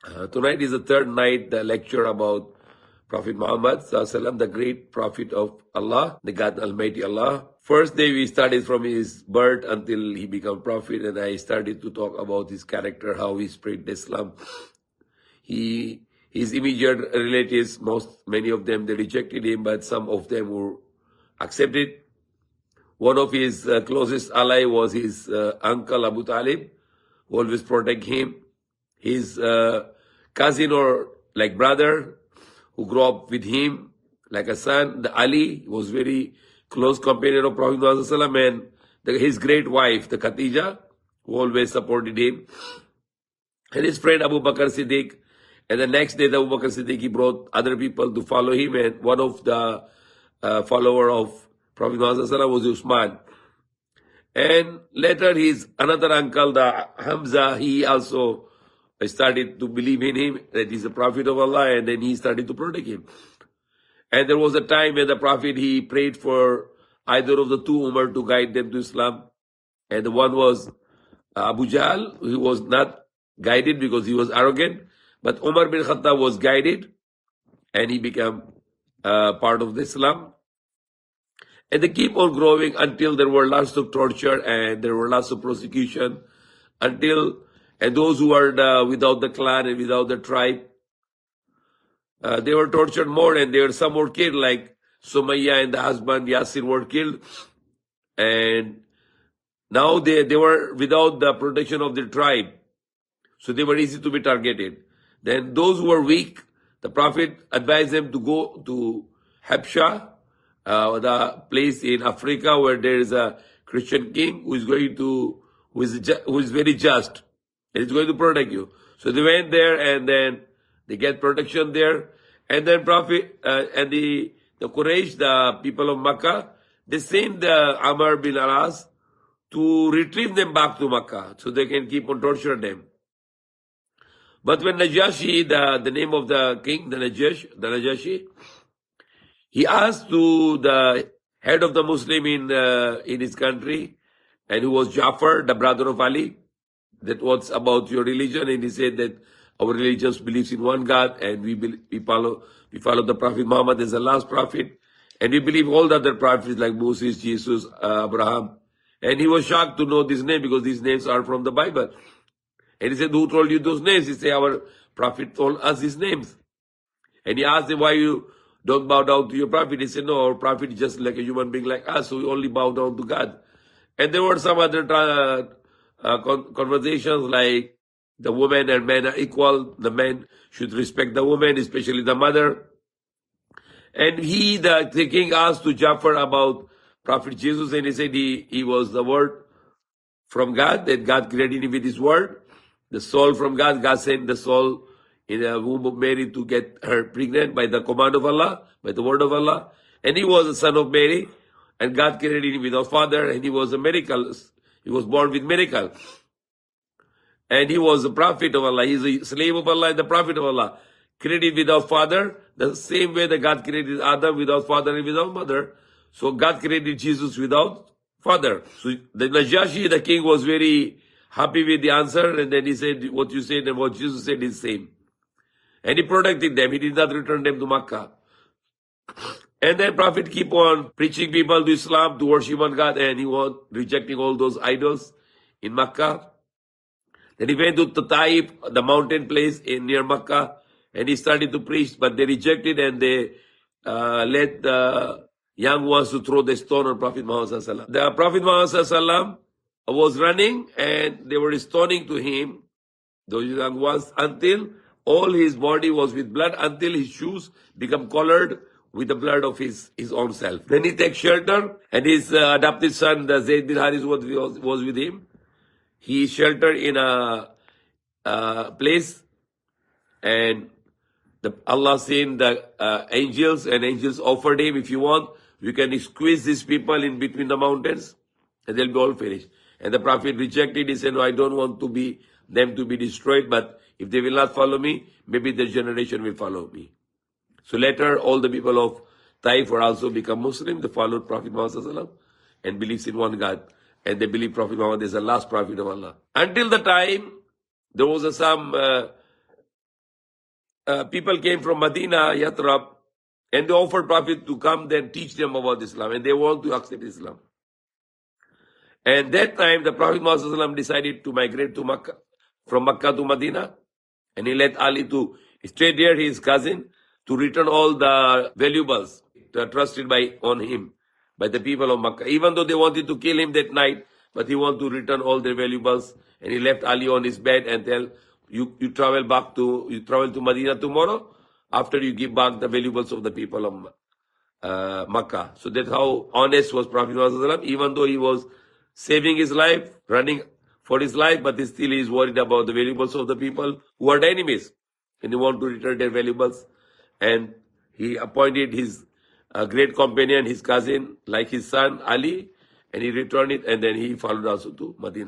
Tonight is the third night, the lecture about Prophet Muhammad, Sallallahu, the great Prophet of Allah, the God Almighty Allah. First day we started from his birth until he became Prophet, and I started to talk about his character, how he spread Islam. His immediate relatives, many of them, they rejected him, but some of them were accepted. One of his closest ally was his uncle Abu Talib, who always protect him. His cousin or like brother, who grew up with him like a son, the Ali, was very close companion of Prophet Muhammad, and his great wife, the Khadija, who always supported him, and his friend Abu Bakr Siddiq. And the next day, the Abu Bakr Siddiq, he brought other people to follow him, and one of the follower of Prophet Muhammad was Usman. And later, his another uncle, the Hamza, he also started to believe in him, that he's a prophet of Allah, and then he started to protect him. And there was a time when the Prophet, he prayed for either of the two Umar to guide them to Islam. And the one was Abu Jahl, who was not guided because he was arrogant. But Umar bin Khattab was guided, and he became part of the Islam. And they keep on growing until there were lots of torture and there were lots of persecution. And those who were without the clan and without the tribe, they were tortured more, and some were killed, like Sumayya and the husband Yasir were killed. And now they were without the protection of their tribe, so they were easy to be targeted. Then those who were weak, the Prophet advised them to go to Habsha, the place in Africa where there is a Christian king who is very just, and is going to protect you. So they went there, and then they get protection there. And then Prophet and the Quraysh, the people of Makkah, they sent Amr bin Alas to retrieve them back to Makkah so they can keep on torturing them. But when Najashi, the name of the king, the Najashi, he asked to the head of the Muslim in his country, and who was Jafar, the brother of Ali, that what's about your religion? And he said that our religion believes in one God, and we follow the Prophet Muhammad as the last prophet, and we believe all the other prophets like Moses, Jesus, Abraham. And he was shocked to know this name because these names are from the Bible. And he said, who told you those names? He said, our prophet told us his names. And he asked him, why you don't bow down to your prophet? He said, no, our prophet is just like a human being like us, so we only bow down to God. And there were some other conversations like the woman and men are equal. The men should respect the woman, especially the mother. And the king asked to Jafar about Prophet Jesus, and he said he was the word from God, that God created him with his word. The soul from God, God sent the soul in the womb of Mary to get her pregnant by the command of Allah, by the word of Allah. And he was the son of Mary, and God created him without father, and he was a miracle. He was born with miracle. And he was a prophet of Allah. He's a slave of Allah and the prophet of Allah. Created without father, the same way that God created Adam without father and without mother. So God created Jesus without father. So the Najashi, the king, was very happy with the answer, and then he said, what you said and what Jesus said is same. And he protected them. He did not return them to Makkah. And then Prophet keep on preaching people to Islam, to worship one God, and he was rejecting all those idols in Makkah. Then he went to Taif, the mountain place near Makkah, and he started to preach, but they rejected, and they let the young ones to throw the stone on Prophet Muhammad. The Prophet Muhammad was running, and they were stoning to him, those young ones, until all his body was with blood, until his shoes become colored with the blood of his own self. Then he takes shelter, and his adopted son, the Zayd bin Haris, was with him. He sheltered in a place, and Allah sent the angels, and angels offered him, if you want, you can squeeze these people in between the mountains, and they'll be all finished. And the Prophet rejected. He said, no, I don't want them to be destroyed, but if they will not follow me, maybe their generation will follow me. So later, all the people of Taif were also become Muslim. They followed Prophet Muhammad and believes in one God. And they believe Prophet Muhammad is the last prophet of Allah. Until the time, there was some people came from Medina, Yathrib, and they offered Prophet to come then teach them about Islam, and they want to accept Islam. And that time, the Prophet Muhammad decided to migrate to Makkah, from Makkah to Medina, and he let Ali to stay there, his cousin, to return all the valuables trusted on him by the people of Makkah. Even though they wanted to kill him that night, but he wanted to return all their valuables, and he left Ali on his bed and tell, you travel to Medina tomorrow after you give back the valuables of the people of Makkah. So that's how honest was Prophet Muhammad, even though he was saving his life, running for his life, but still he is worried about the valuables of the people who are the enemies, and he want to return their valuables. And he appointed his great companion, his cousin, like his son Ali, and he returned it, and then he followed also to Medina.